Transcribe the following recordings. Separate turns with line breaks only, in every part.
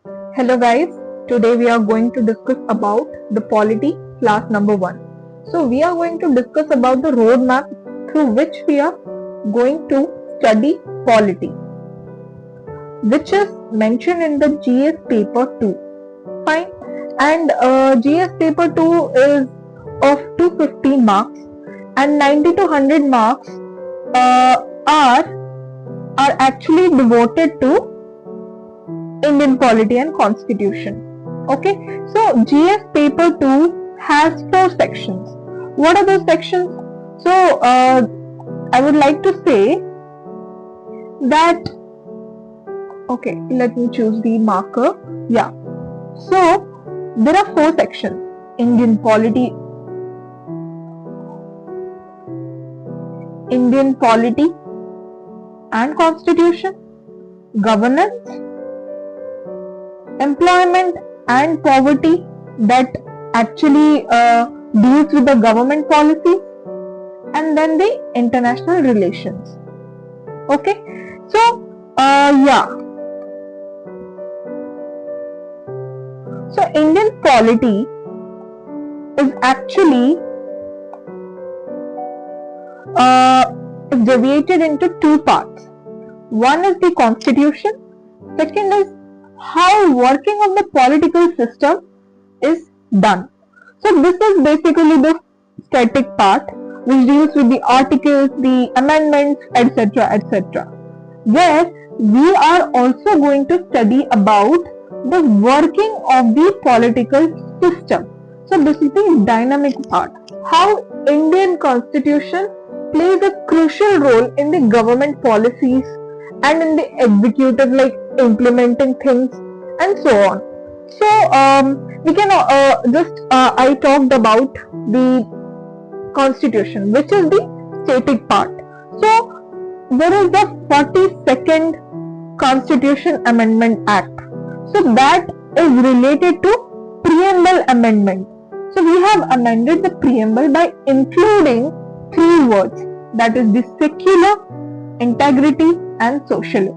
Hello guys, today we are going to discuss about the polity class number 1. So we are going to discuss about the roadmap through which we are going to study polity, which is mentioned in the GS paper 2. Fine. And GS paper 2 is of 250 marks and 90 to 100 marks are actually devoted to Indian polity and constitution. Okay, so GS paper 2 has 4 sections. What are those sections? So I would like to say that, okay, let me choose the marker. Yeah, so there are 4 sections: Indian polity, and constitution, governance, employment and poverty, that actually deals with the government policies, and then the international relations. Okay, so yeah, so Indian polity is actually deviated into 2 parts. One is the constitution, second is how working of the political system is done. So this is basically the static part, which deals with the articles, the amendments, etc., etc. Where we are also going to study about the working of the political system. So this is the dynamic part, how Indian constitution plays a crucial role in the government policies and in the executive, like implementing things and so on. So we can I talked about the constitution, which is the static part. So there is the 42nd Constitution Amendment Act. So that is related to preamble amendment. So we have amended the preamble by including 3 words, that is the secular, integrity and socialist.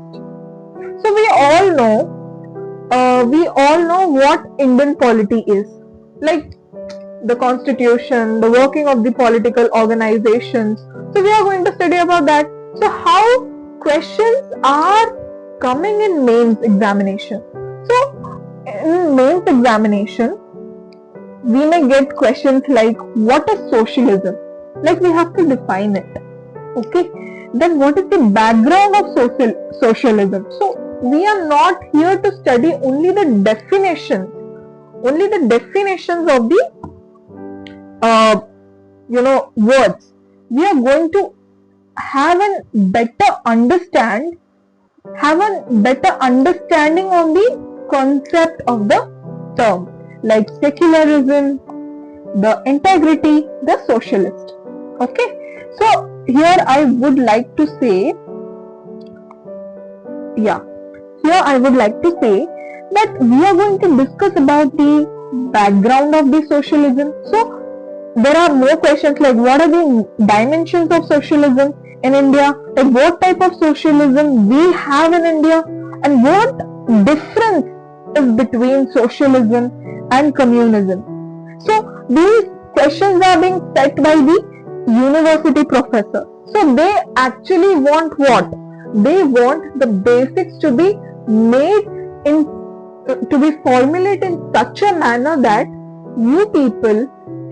So we all know what Indian polity is, like the constitution, the working of the political organizations. So we are going to study about that. So how questions are coming in mains examination. So in mains examination, we may get questions like, what is socialism? Like we have to define it. Okay, then what is the background of socialism? So we are not here to study only the definitions of the words. We are going to have a better understanding on the concept of the term, like secularism, the integrity, the socialist. Okay, so here I would like to say, that we are going to discuss about the background of the socialism. So there are more questions like, what are the dimensions of socialism in India, like what type of socialism we have in India, and what difference is between socialism and communism. So these questions are being set by the university professor. So they actually want what? They want the basics to be formulated in such a manner that you people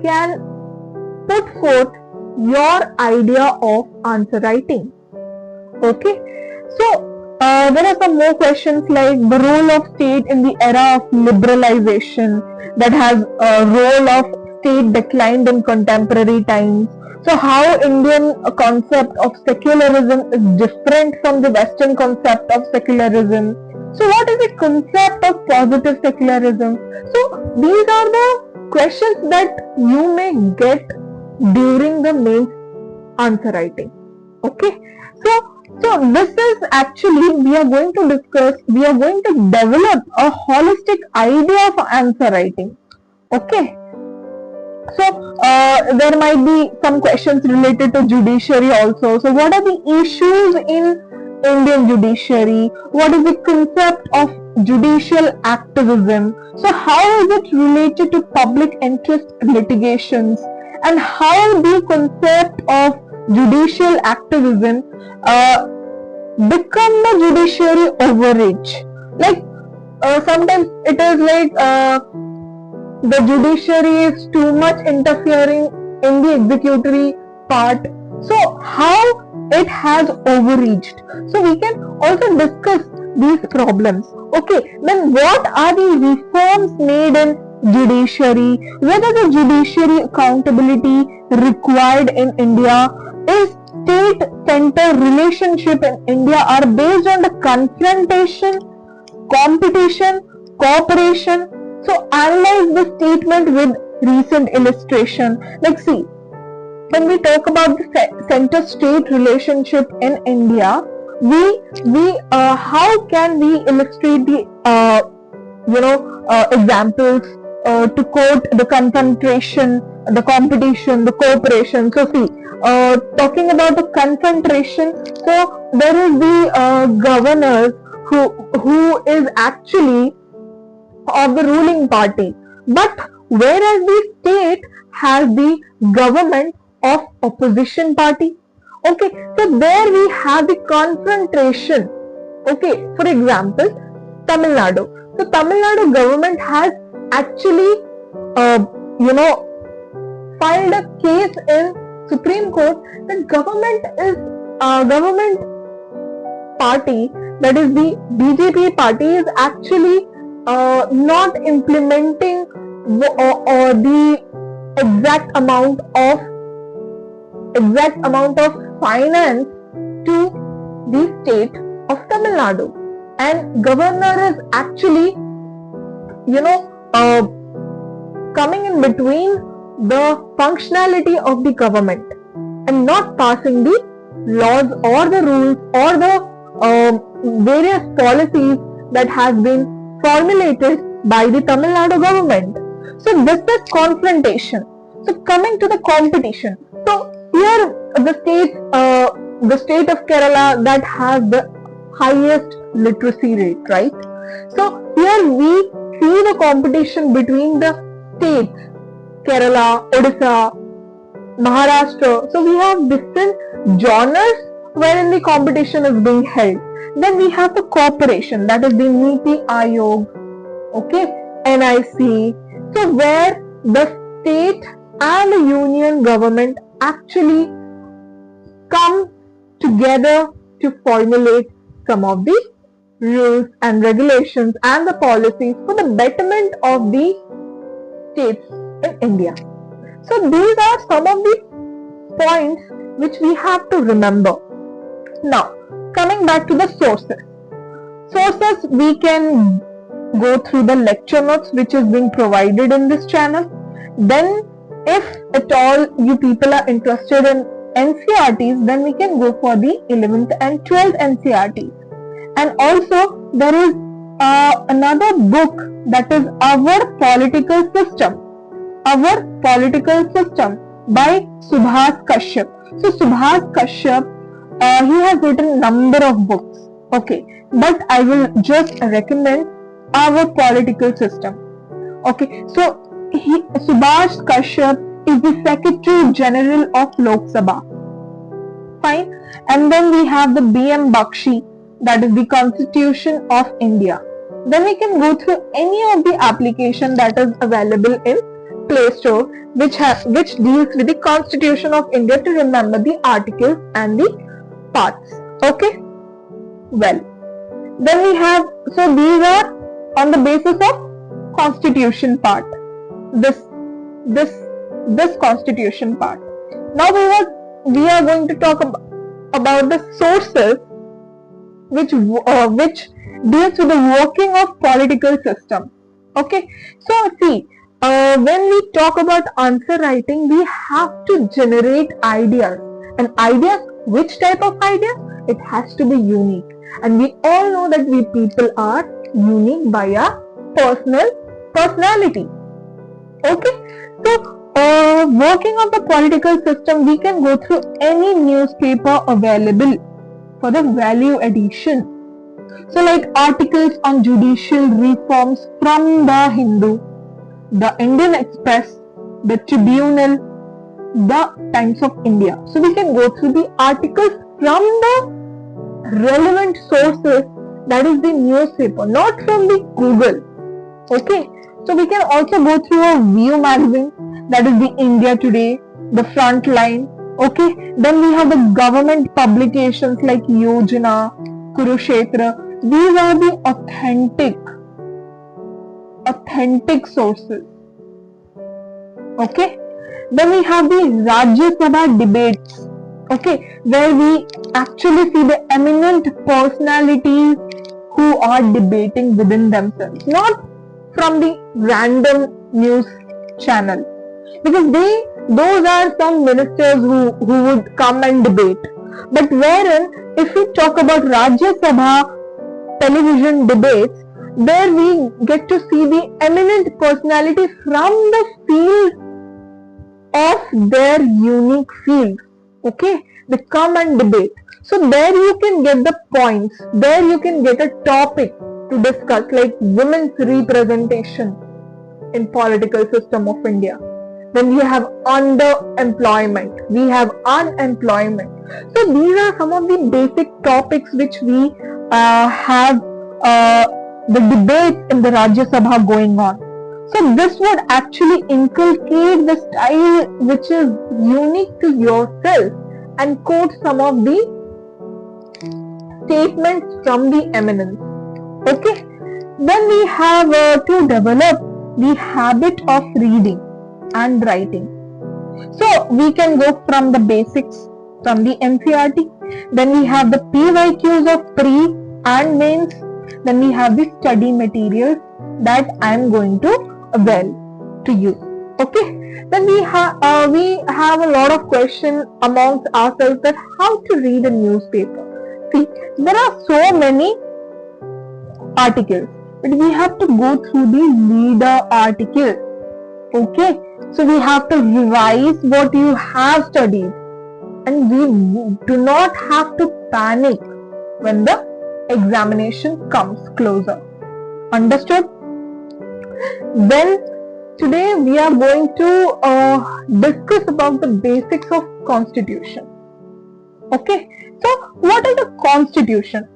can put forth your idea of answer writing. Okay, so there are some more questions like the role of state in the era of liberalization, that has a role of state declined in contemporary times. So how Indian concept of secularism is different from the Western concept of secularism. So what is the concept of positive secularism? So these are the questions that you may get during the main answer writing. Okay, so this is actually, we are going to develop a holistic idea of answer writing. Okay, so there might be some questions related to judiciary also. So what are the issues in Indian judiciary? What is the concept of judicial activism. So how is it related to public interest litigations, and how the concept of judicial activism become the judiciary overreach? Like sometimes it is like the judiciary is too much interfering in the executory part. So how it has overreached? So we can also discuss these problems. Okay, then what are the reforms made in judiciary? Whether the judiciary accountability required in India? Is state-center relationship in India are based on the confrontation, competition, cooperation? So analyze the statement with recent illustration. Like see, when we talk about the center-state relationship in India, we how can we illustrate the examples to quote the confrontation, the competition, the cooperation? So see, talking about the confrontation, so there is the governor who is actually of the ruling party, but whereas the state has the government of opposition party. Okay, so there we have the confrontation. Okay, for example, Tamil Nadu. So Tamil Nadu government has actually filed a case in Supreme Court that government party, that is the BJP party, is actually not implementing the exact amount of finance to the state of Tamil Nadu, and governor is actually coming in between the functionality of the government and not passing the laws or the rules or the various policies that has been formulated by the Tamil Nadu government. So this is confrontation. So coming to the competition. So here the state of Kerala that has the highest literacy rate, right? So here we see the competition between the states, Kerala, Odisha, Maharashtra. So we have different genres wherein the competition is being held. Then we have the cooperation, that is the Niti Aayog, okay, NIC. So where the state and the union government actually come together to formulate some of the rules and regulations and the policies for the betterment of the states in India. So these are some of the points which we have to remember. Now, coming back to the sources. Sources, we can go through the lecture notes which is being provided in this channel. Then if at all you people are interested in NCERTs, then we can go for the 11th and 12th NCERTs. And also there is another book, that is Our Political System. Our Political System by Subhas Kashyap. So Subhas Kashyap, he has written a number of books, okay, but I will just recommend Our Political System. Okay, so Subhas Kashyap is the Secretary General of Lok Sabha. Fine. And then we have the B.M. Bakshi, that is the Constitution of India. Then we can go through any of the application that is available in Play Store which deals with the Constitution of India to remember the articles and the parts. Okay. Well, then we have, so these are on the basis of Constitution part. This Constitution part. Now we are going to talk about the sources which deals with the working of political system. Okay, so see, when we talk about answer writing, we have to generate ideas, and ideas, which type of ideas? It has to be unique, and we all know that we people are unique by our personality. Okay, so working of the political system, we can go through any newspaper available for the value addition. So like articles on judicial reforms from the Hindu, the Indian Express, the Tribunal, the Times of India. So we can go through the articles from the relevant sources, that is the newspaper, not from the Google. Okay, so we can also go through a View magazine, that is the India Today, the Frontline. Okay, then we have the government publications like Yojana, Kurukshetra. These are the authentic sources. Okay, then we have the Rajya Sabha debates. Okay, where we actually see the eminent personalities who are debating within themselves, not from the random news channel, because those are some ministers who would come and debate. But wherein if we talk about Rajya Sabha television debates, there we get to see the eminent personality from the field of their unique field. Okay, they come and debate. So there you can get the points, there you can get a topic to discuss, like women's representation in political system of India. Then we have underemployment, we have unemployment. So these are some of the basic topics which we have the debates in the Rajya Sabha going on. So this would actually inculcate the style which is unique to yourself and quote some of the statements from the eminence. Okay, then we have to develop the habit of reading and writing. So we can go from the basics from the NCERT. Then we have the PYQs of pre and mains. Then we have the study materials that I am going to to use. Okay, then we have a lot of questions amongst ourselves that how to read a newspaper. See, there are so many articles, but we have to go through the leader article. Okay, so we have to revise what you have studied, and we do not have to panic when the examination comes closer. Understood? Then today we are going to discuss about the basics of constitution. Okay, so what is a constitution?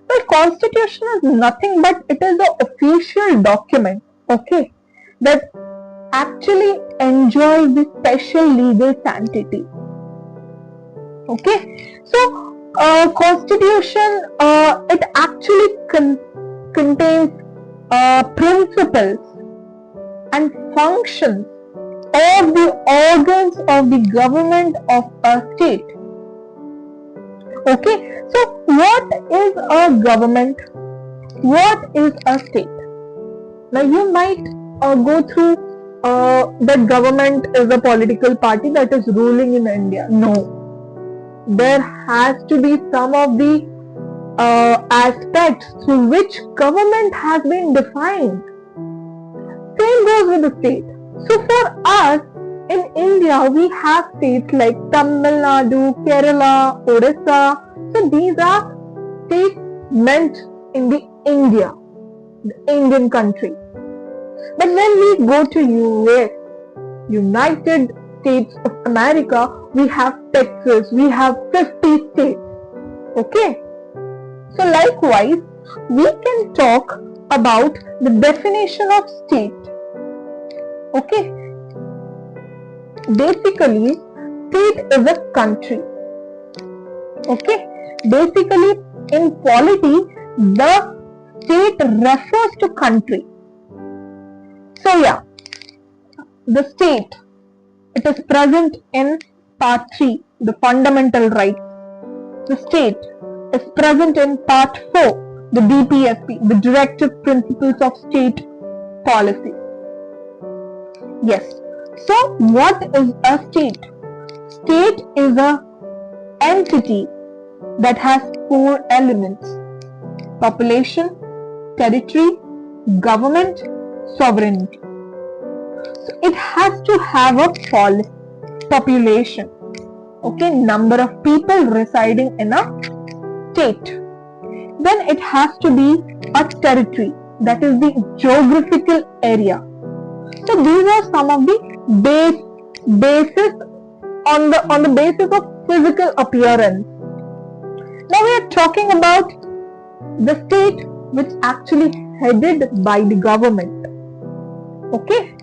Well, constitution is nothing but it is an official document, okay, that actually enjoys the special legal sanctity. Okay, so constitution it actually contains principles and functions of the organs of the government of a state. Okay, so what is a government? What is a state? Now you might go through that government is a political party that is ruling in India. No, there has to be some of the aspects through which government has been defined. Same goes with the state. So for us in India, we have states like Tamil Nadu, Kerala, Orissa. So these are states meant in the Indian country. But when we go to US, United States of America, we have Texas, we have 50 states. Okay. So likewise, we can talk about the definition of state. Okay. Basically, state is a country. Okay. Basically, in polity, the state refers to country. So yeah, the state, it is present in part 3, the fundamental rights. The state is present in part 4, the DPSP, the directive principles of state policy. Yes. So what is a state? State is a entity that has 4 elements: population, territory, government, sovereignty. So it has to have a population. Okay, number of people residing in a state. then it has to be a territory, that is the geographical area. So these are some of the basis on the basis of physical appearance. Now we are talking about the state which actually headed by the government. Okay,